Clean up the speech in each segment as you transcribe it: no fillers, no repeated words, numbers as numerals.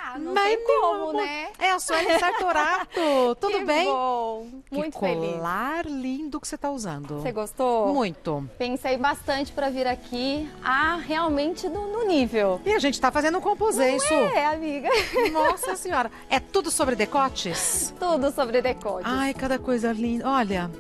Ah, não Mas, tem meu como, amor, né? É a Sueli Sartorato. Tudo Que bem? bom. Muito que feliz. colar lindo que você tá usando. Você gostou? Muito. Pensei bastante para vir aqui, realmente no nível. E a gente tá fazendo um composê, isso. É, amiga. Nossa senhora. É tudo sobre decotes? Tudo sobre decote. Ai, cada coisa linda. Olha,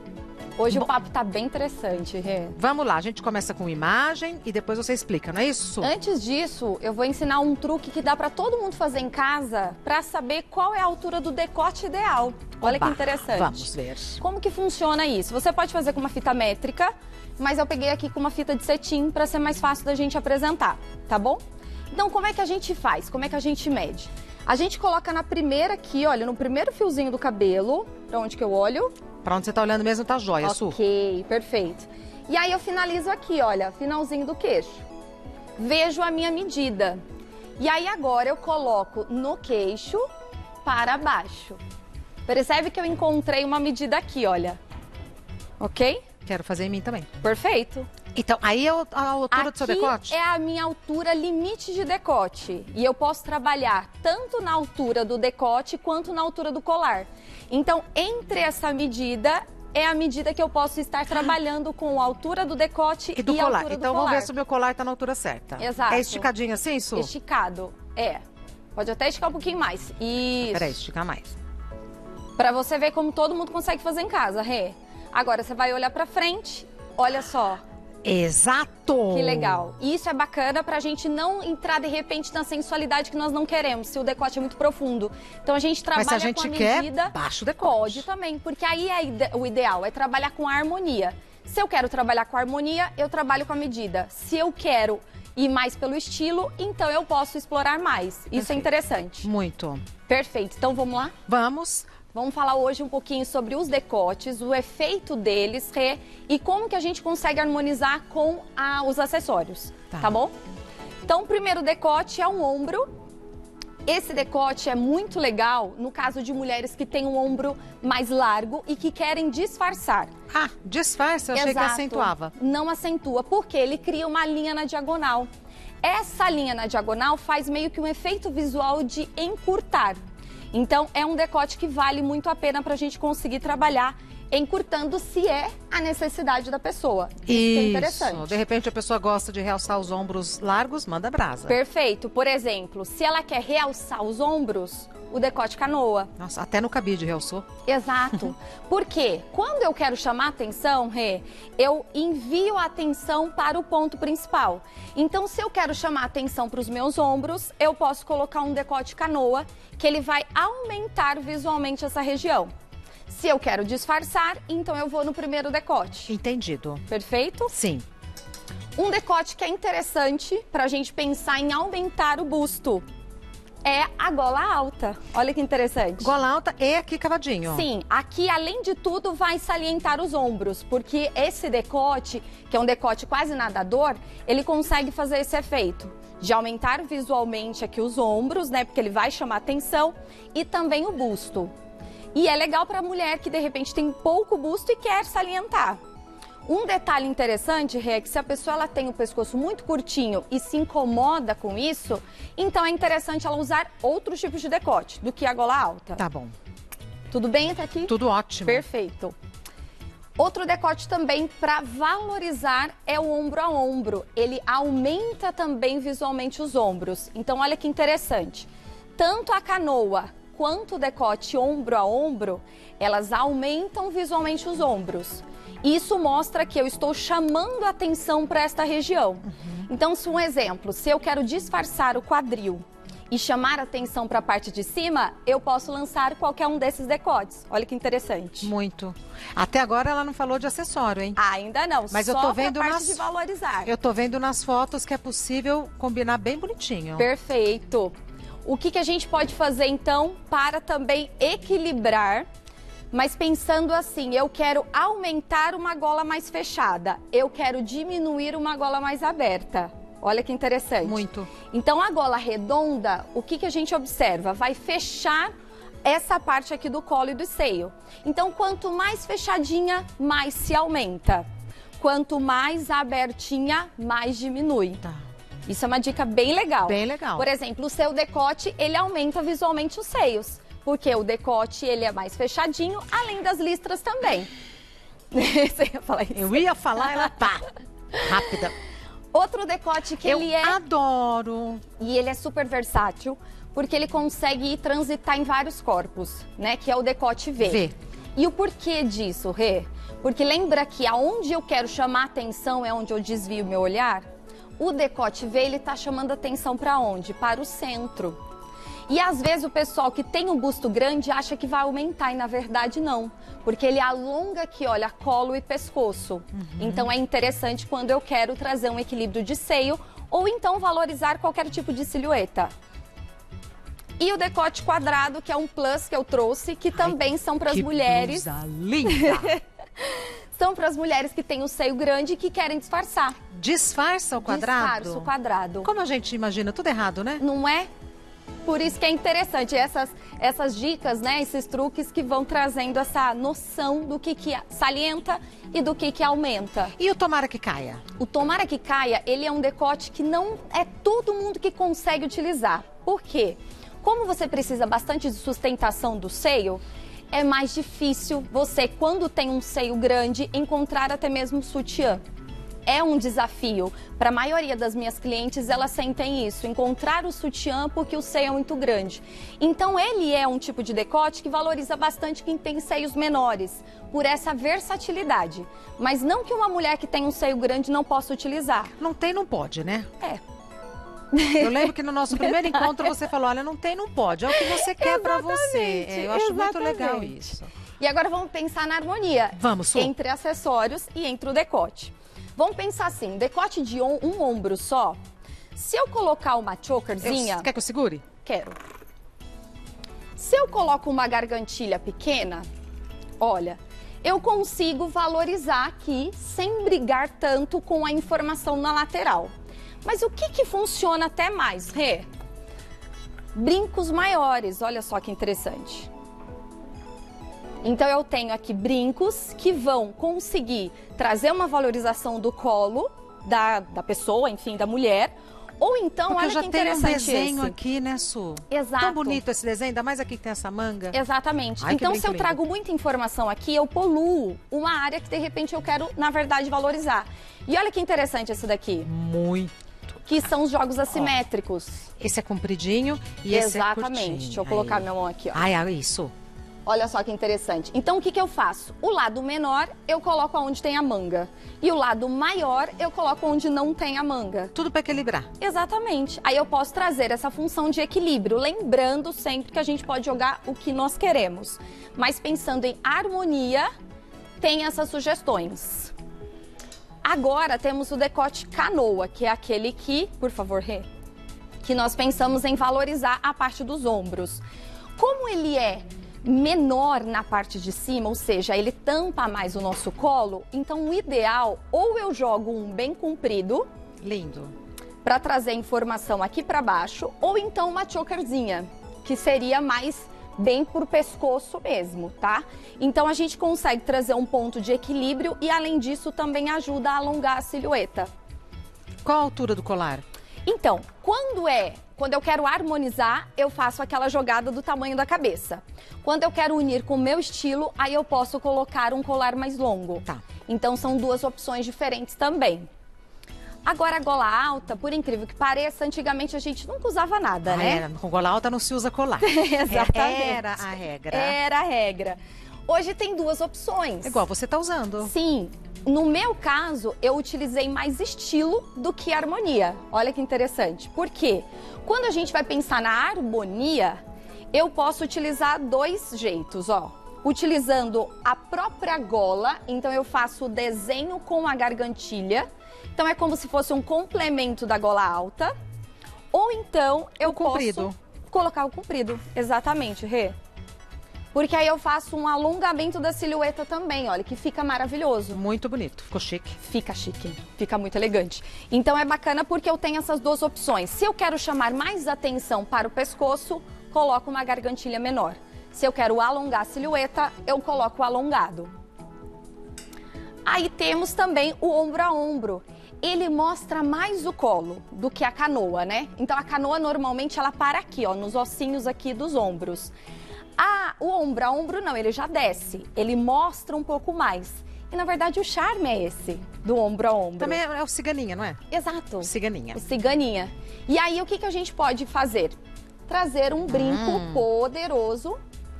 Hoje o papo tá bem interessante, Rê. vamos lá. A gente começa com imagem e depois você explica, não é isso? Antes disso, eu vou ensinar um truque que dá para todo mundo fazer em casa para saber qual é a altura do decote ideal. Olha que Oba, interessante. Vamos ver. Como que funciona isso? Você pode fazer com uma fita métrica, mas eu peguei aqui com uma fita de cetim para ser mais fácil da gente apresentar, tá bom? Então, como é que a gente faz? Como é que a gente mede? A gente coloca na primeira aqui, olha, no primeiro fiozinho do cabelo, para onde que eu olho. Pra onde você tá olhando mesmo tá jóia, Su. Ok, perfeito. E aí eu finalizo aqui, olha, finalzinho do queixo. Vejo a minha medida. E aí agora eu coloco no queixo para baixo. Percebe que eu encontrei uma medida aqui, olha. Ok? Quero fazer em mim também. Perfeito. Então, aí é a altura do seu Aqui decote? é a minha altura limite de decote. E eu posso trabalhar tanto na altura do decote quanto na altura do colar. Então, entre essa medida, é a medida que eu posso estar trabalhando com a altura do decote E do a colar. altura do Então, colar. vamos ver se o meu colar tá na altura certa. Exato. É esticadinho assim, Su? Esticado, é. Pode até esticar um pouquinho mais. Isso. Peraí, esticar mais. Pra você ver como todo mundo consegue fazer em casa, Rê. Agora, você vai olhar pra frente, olha só. Exato! Que legal. E isso é bacana pra gente não entrar de repente na sensualidade que nós não queremos, se o decote é muito profundo. Então a gente trabalha Mas se a gente com a quer, medida. baixo decote. Pode também, porque aí o ideal é trabalhar com a harmonia. Se eu quero trabalhar com a harmonia, eu trabalho com a medida. Se eu quero ir mais pelo estilo, então eu posso explorar mais. Isso Perfeito. é interessante. Muito. Perfeito. Então vamos lá? Vamos. Vamos falar hoje um pouquinho sobre os decotes, o efeito deles, Rê, e como que a gente consegue harmonizar com os acessórios, tá bom? Então, o primeiro decote é um ombro. Esse decote é muito legal no caso de mulheres que têm um ombro mais largo e que querem disfarçar. Ah, disfarça, eu achei que Exato. acentuava. Não acentua, porque ele cria uma linha na diagonal. Essa linha na diagonal faz meio que um efeito visual de encurtar. Então, é um decote que vale muito a pena para a gente conseguir trabalhar encurtando se é a necessidade da pessoa. Isso que é interessante. De repente a pessoa gosta de realçar os ombros largos, manda brasa. Perfeito. Por exemplo, se ela quer realçar os ombros, o decote canoa. Nossa, até no cabide realçou. Exato. Porque quando eu quero chamar atenção, Rê, eu envio a atenção para o ponto principal. Então, se eu quero chamar atenção para os meus ombros, eu posso colocar um decote canoa, que ele vai aumentar visualmente essa região. Se eu quero disfarçar, então eu vou no primeiro decote. Entendido. Perfeito? Sim. Um decote que é interessante para a gente pensar em aumentar o busto é a gola alta. Olha que interessante. Gola alta e aqui cavadinho. Sim, aqui além de tudo vai salientar os ombros, porque esse decote, que é um decote quase nadador, ele consegue fazer esse efeito de aumentar visualmente aqui os ombros, né, porque ele vai chamar atenção, e também o busto. E é legal para a mulher que de repente tem pouco busto e quer salientar. Um detalhe interessante, Rê, é que se a pessoa ela tem o pescoço muito curtinho e se incomoda com isso, então é interessante ela usar outros tipos de decote do que a gola alta. Tá bom. Tudo bem até aqui? Tudo ótimo. Perfeito. Outro decote também para valorizar é o ombro a ombro. Ele aumenta também visualmente os ombros. Então olha que interessante. Tanto a canoa quanto o decote ombro a ombro, elas aumentam visualmente os ombros. Isso mostra que eu estou chamando a atenção para esta região. Então, se um exemplo, se eu quero disfarçar o quadril e chamar a atenção para a parte de cima, eu posso lançar qualquer um desses decotes. Olha que interessante. Muito. Até agora ela não falou de acessório, hein? Ainda não, Mas só eu tô vendo pra parte de valorizar. Eu tô vendo nas fotos que é possível combinar bem bonitinho. Perfeito. O que a gente pode fazer, então, para também equilibrar, mas pensando assim, eu quero aumentar uma gola mais fechada, eu quero diminuir uma gola mais aberta. Olha que interessante. Muito. Então, a gola redonda, o que a gente observa? Vai fechar essa parte aqui do colo e do seio. Então, quanto mais fechadinha, mais se aumenta. Quanto mais abertinha, mais diminui. Tá. Isso é uma dica bem legal. Bem legal. Por exemplo, o seu decote, ele aumenta visualmente os seios. Porque o decote, ele é mais fechadinho, além das listras também. Você ia falar isso? Eu ia falar, ela pá, rápida. Outro decote que ele é... Eu adoro. E ele é super versátil, porque ele consegue transitar em vários corpos, né? Que é o decote V. V. E o porquê disso, Rê? Porque lembra que aonde eu quero chamar atenção é onde eu desvio meu olhar? O decote V, ele tá chamando atenção para onde? Para o centro. E às vezes o pessoal que tem um busto grande acha que vai aumentar e na verdade não. Porque ele alonga aqui, olha, colo e pescoço. Então é interessante quando eu quero trazer um equilíbrio de seio ou então valorizar qualquer tipo de silhueta. E o decote quadrado, que é um plus que eu trouxe, que também são para as mulheres. Blusa linda. São para as mulheres que têm o seio grande e que querem disfarçar. Disfarça o quadrado? Disfarça o quadrado. Como a gente imagina, tudo errado, né? Não é? Por isso que é interessante essas dicas, né? Esses truques que vão trazendo essa noção do que salienta e do que aumenta. E o tomara que caia? O tomara que caia, ele é um decote que não é todo mundo que consegue utilizar. Por quê? Como você precisa bastante de sustentação do seio, é mais difícil você, quando tem um seio grande, encontrar até mesmo sutiã. É um desafio. Para a maioria das minhas clientes, elas sentem isso, encontrar o sutiã porque o seio é muito grande. Então, ele é um tipo de decote que valoriza bastante quem tem seios menores, por essa versatilidade. Mas não que uma mulher que tem um seio grande não possa utilizar. Não tem, não pode, né? É. Eu lembro que no nosso primeiro encontro você falou, olha, não tem, não pode. É o que você quer para você. Eu acho muito legal isso. E agora vamos pensar na harmonia. Vamos, Su. Entre acessórios e entre o decote. Vamos pensar assim, decote de um ombro só. Se eu colocar uma chokerzinha... Quer que eu segure? Quero. Se eu coloco uma gargantilha pequena, olha, eu consigo valorizar aqui sem brigar tanto com a informação na lateral. Mas o que funciona até mais, Rê? Brincos maiores, olha só que interessante. Então eu tenho aqui brincos que vão conseguir trazer uma valorização do colo da pessoa, enfim, da mulher. Ou então, porque olha que interessante um desenho esse. aqui, né, Su? Exato. Tão bonito esse desenho, ainda mais aqui que tem essa manga. Exatamente. Ai, então, se eu lindo. trago muita informação aqui, eu poluo uma área que, de repente, eu quero, na verdade, valorizar. E olha que interessante esse daqui. Muito. Que são os jogos assimétricos. Esse é compridinho e esse é curtinho. Exatamente. Deixa eu colocar minha mão aqui, ó. Ai, isso. Olha só que interessante. Então, o que eu faço? O lado menor, eu coloco onde tem a manga. E o lado maior, eu coloco onde não tem a manga. Tudo para equilibrar. Exatamente. Aí eu posso trazer essa função de equilíbrio, lembrando sempre que a gente pode jogar o que nós queremos. Mas pensando em harmonia, tem essas sugestões. Agora temos o decote canoa, que é aquele que, por favor, Rê, que nós pensamos em valorizar a parte dos ombros. Como ele é menor na parte de cima, ou seja, ele tampa mais o nosso colo, então o ideal, ou eu jogo um bem comprido, lindo, para trazer informação aqui para baixo, ou então uma chokerzinha, que seria mais bem por pescoço mesmo, tá? Então a gente consegue trazer um ponto de equilíbrio e além disso também ajuda a alongar a silhueta. Qual a altura do colar? Então, quando eu quero harmonizar, eu faço aquela jogada do tamanho da cabeça. Quando eu quero unir com o meu estilo, aí eu posso colocar um colar mais longo. Tá. Então são duas opções diferentes também. Agora, a gola alta, por incrível que pareça, antigamente a gente nunca usava nada, né? Com gola alta não se usa colar. Exatamente. Era a regra. Era a regra. Hoje tem duas opções. Igual você tá usando. Sim. No meu caso, eu utilizei mais estilo do que harmonia. Olha que interessante. Por quê? Quando a gente vai pensar na harmonia, eu posso utilizar dois jeitos, ó. Utilizando a própria gola, então eu faço o desenho com a gargantilha. Então é como se fosse um complemento da gola alta. Ou então eu posso colocar o comprido. Exatamente, Rê. Porque aí eu faço um alongamento da silhueta também, olha, que fica maravilhoso. Muito bonito, ficou chique. Fica chique, fica muito elegante. Então é bacana porque eu tenho essas duas opções. Se eu quero chamar mais atenção para o pescoço, coloco uma gargantilha menor. Se eu quero alongar a silhueta, eu coloco o alongado. Aí temos também o ombro a ombro. ele mostra mais o colo do que a canoa, né? Então a canoa normalmente ela para aqui, ó, nos ossinhos aqui dos ombros. O ombro a ombro não, ele já desce, ele mostra um pouco mais. E na verdade o charme é esse, do ombro a ombro. Também é o ciganinha, não é? Exato. Ciganinha. O ciganinha. E aí o que a gente pode fazer? Trazer um brinco poderoso.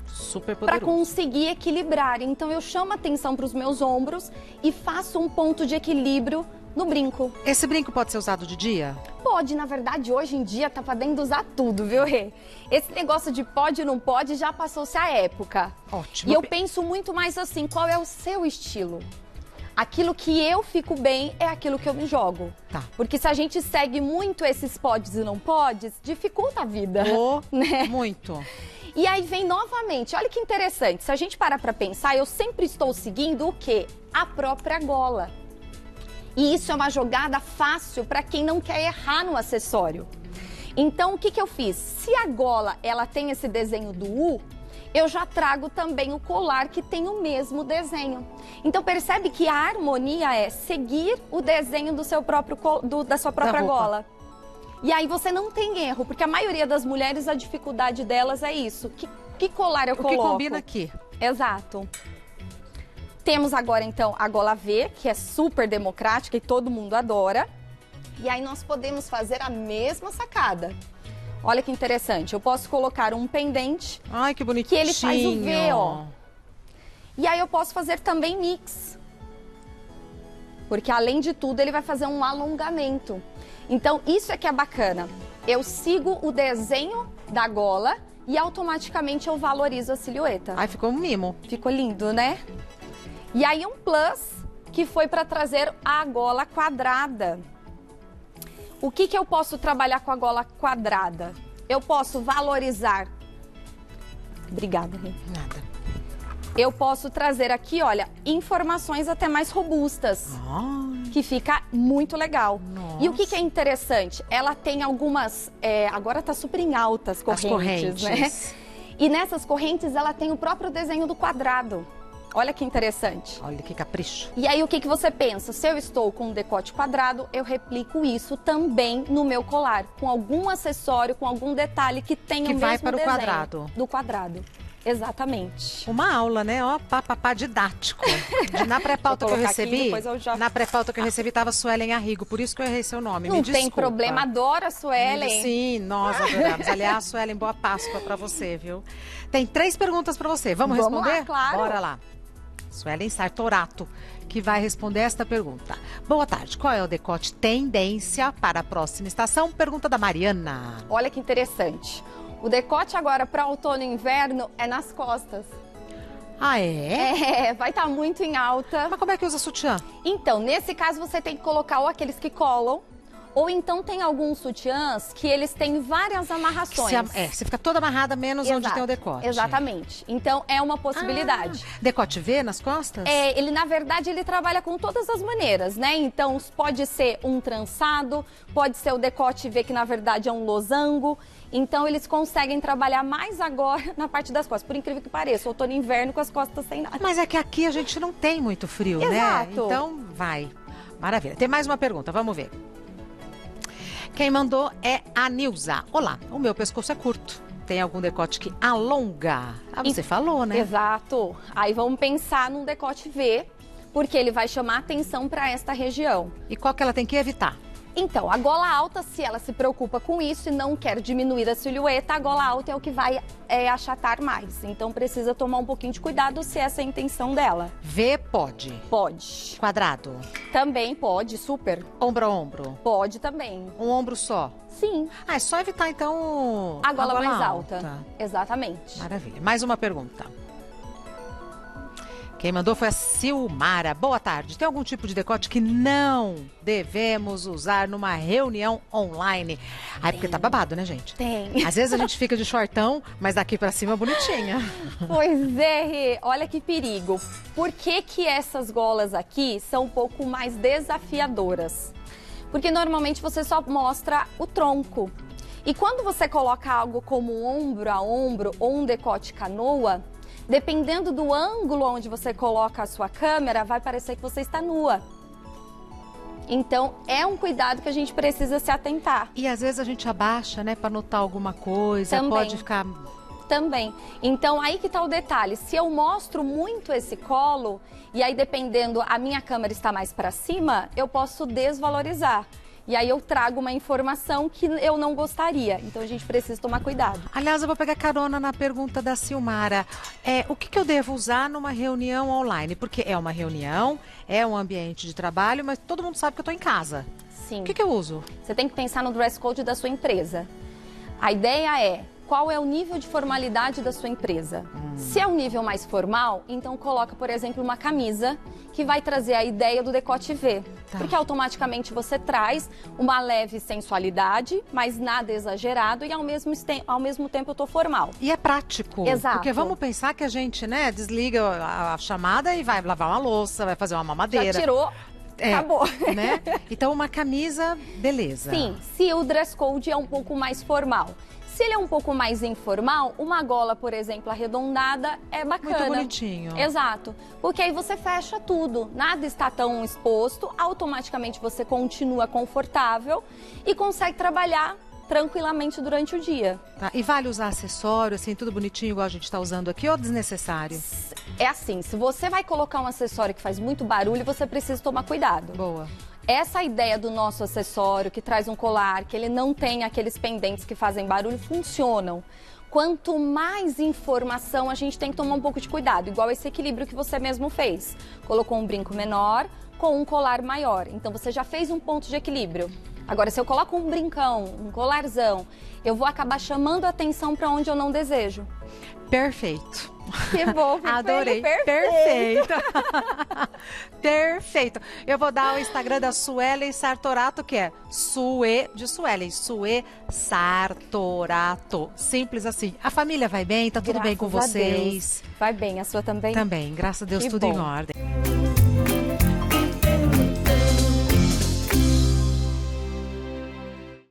Super Para poderoso. conseguir equilibrar. Então eu chamo atenção para os meus ombros e faço um ponto de equilíbrio no brinco. Esse brinco pode ser usado de dia? Pode, na verdade, hoje em dia tá podendo usar tudo, viu, Rê? Esse negócio de pode ou não pode já passou-se a época. Ótimo. E eu penso muito mais assim, qual é o seu estilo? Aquilo que eu fico bem é aquilo que eu me jogo. Tá. Porque se a gente segue muito esses podes e não podes, dificulta a vida. Né? Muito. E aí vem novamente, olha que interessante, se a gente parar para pensar, eu sempre estou seguindo o quê? A própria gola. E isso é uma jogada fácil para quem não quer errar no acessório. Então, o que eu fiz? Se a gola ela tem esse desenho do U, eu já trago também o colar que tem o mesmo desenho. Então, percebe que a harmonia é seguir o desenho do seu próprio, da sua própria gola. E aí você não tem erro, porque a maioria das mulheres, a dificuldade delas é isso. Que colar eu coloco? O que combina aqui. Exato. Temos agora, então, a gola V, que é super democrática e todo mundo adora. E aí nós podemos fazer a mesma sacada. Olha que interessante. Eu posso colocar um pendente. Ai, que bonitinho. Que ele faz o V, ó. E aí eu posso fazer também mix. Porque, além de tudo, ele vai fazer um alongamento. Então, isso é que é bacana. Eu sigo o desenho da gola e automaticamente eu valorizo a silhueta. Ai, ficou um mimo. Ficou lindo, né? E aí um plus que foi para trazer a gola quadrada. O que eu posso trabalhar com a gola quadrada? Eu posso valorizar... Obrigada, Rê. Nada. Eu posso trazer aqui, olha, informações até mais robustas. Que fica muito legal. Nossa. E o que é interessante? Ela tem algumas... agora tá super em altas correntes, né? E nessas correntes ela tem o próprio desenho do quadrado. Olha que interessante. Olha que capricho. E aí o que você pensa? Se eu estou com um decote quadrado, eu replico isso também no meu colar. Com algum acessório, com algum detalhe que tenha o mesmo vai para o desenho quadrado. do quadrado. Exatamente. Uma aula, né? Ó, papapá didático. Na pré-pauta que eu recebi, na pré-pauta que eu recebi tava Suelen Arrigo, por isso que eu errei seu nome. Não tem problema, adoro a Suelen. Sim, nós adoramos. Aliás, Suelen, boa Páscoa pra você, viu? Tem 3 perguntas pra você. Vamos responder? Lá, claro. Bora lá. Suelen Sartorato, que vai responder esta pergunta. Boa tarde, qual é o decote tendência para a próxima estação? Pergunta da Mariana. Olha que interessante. O decote agora para outono e inverno é nas costas. Ah, é? É, vai estar muito em alta. Mas como é que usa sutiã? Então, nesse caso você tem que colocar ou aqueles que colam, ou então tem alguns sutiãs que eles têm várias amarrações. Você fica toda amarrada, menos onde tem o decote. Exatamente. Então, é uma possibilidade. Decote V nas costas? Ele, na verdade, ele trabalha com todas as maneiras, né? Então, pode ser um trançado, pode ser o decote V, que na verdade é um losango. Então, eles conseguem trabalhar mais agora na parte das costas. Por incrível que pareça, outono e inverno com as costas sem nada. Mas é que aqui a gente não tem muito frio, né? Então, vai. Maravilha. Tem mais uma pergunta, vamos ver. Quem mandou é a Nilza. Olá, o meu pescoço é curto. Tem algum decote que alonga? Você falou, né? Exato. Aí vamos pensar num decote V, porque ele vai chamar atenção para esta região. E qual que ela tem que evitar? Então, a gola alta, se ela se preocupa com isso e não quer diminuir a silhueta, a gola alta é o que vai achatar mais. Então, precisa tomar um pouquinho de cuidado se essa é a intenção dela. V pode? Pode. Quadrado? Também pode, super. Ombro a ombro? Pode também. Um ombro só? Sim. É só evitar, então, a gola mais alta. Exatamente. Maravilha. Mais uma pergunta. Quem mandou foi a Silmara. Boa tarde. Tem algum tipo de decote que não devemos usar numa reunião online? Ai, porque tá babado, né, gente? Tem. Às vezes a gente fica de shortão, mas daqui pra cima é bonitinha. Pois é, Rê. Olha que perigo. Por que essas golas aqui são um pouco mais desafiadoras? Porque normalmente você só mostra o tronco. E quando você coloca algo como ombro a ombro ou um decote canoa, dependendo do ângulo onde você coloca a sua câmera, vai parecer que você está nua. Então, é um cuidado que a gente precisa se atentar. E às vezes a gente abaixa, né, para notar alguma coisa, Também. pode ficar... Também. Então, aí que tá o detalhe. Se eu mostro muito esse colo, e aí dependendo, a minha câmera está mais para cima, eu posso desvalorizar. E aí eu trago uma informação que eu não gostaria. Então, a gente precisa tomar cuidado. Aliás, eu vou pegar carona na pergunta da Silmara. O que eu devo usar numa reunião online? Porque é uma reunião, é um ambiente de trabalho, mas todo mundo sabe que eu estou em casa. Sim. O que eu uso? Você tem que pensar no dress code da sua empresa. A ideia é... Qual é o nível de formalidade da sua empresa? Se é um nível mais formal, então coloca, por exemplo, uma camisa que vai trazer a ideia do decote V. Tá. Porque automaticamente você traz uma leve sensualidade, mas nada exagerado e ao mesmo tempo eu tô formal. E é prático. Exato. Porque vamos pensar que a gente, né, desliga a chamada e vai lavar uma louça, vai fazer uma mamadeira. Já tirou, acabou. Né? Então uma camisa, beleza. Sim, se o dress code é um pouco mais formal. Se ele é um pouco mais informal, uma gola, por exemplo, arredondada é bacana. Muito bonitinho. Exato. Porque aí você fecha tudo, nada está tão exposto, automaticamente você continua confortável e consegue trabalhar tranquilamente durante o dia. Tá. E vale usar acessório, assim, tudo bonitinho, igual a gente está usando aqui, ou desnecessário? É assim, se você vai colocar um acessório que faz muito barulho, você precisa tomar cuidado. Boa. Essa ideia do nosso acessório, que traz um colar, que ele não tem aqueles pendentes que fazem barulho, funcionam. Quanto mais informação, a gente tem que tomar um pouco de cuidado, igual esse equilíbrio que você mesmo fez. Colocou um brinco menor com um colar maior, então você já fez um ponto de equilíbrio. Agora, se eu coloco um brincão, um colarzão, eu vou acabar chamando a atenção para onde eu não desejo. Perfeito. Que bom, fico adorei. Perfeito. Perfeito. Eu vou dar o Instagram da Suelen Sartorato, que é Sue de Suelen, Sue Sartorato. Simples assim. A família vai bem? Tá tudo bem com vocês? Vai bem, a sua também? Também, graças a Deus, Que tudo bom. em ordem.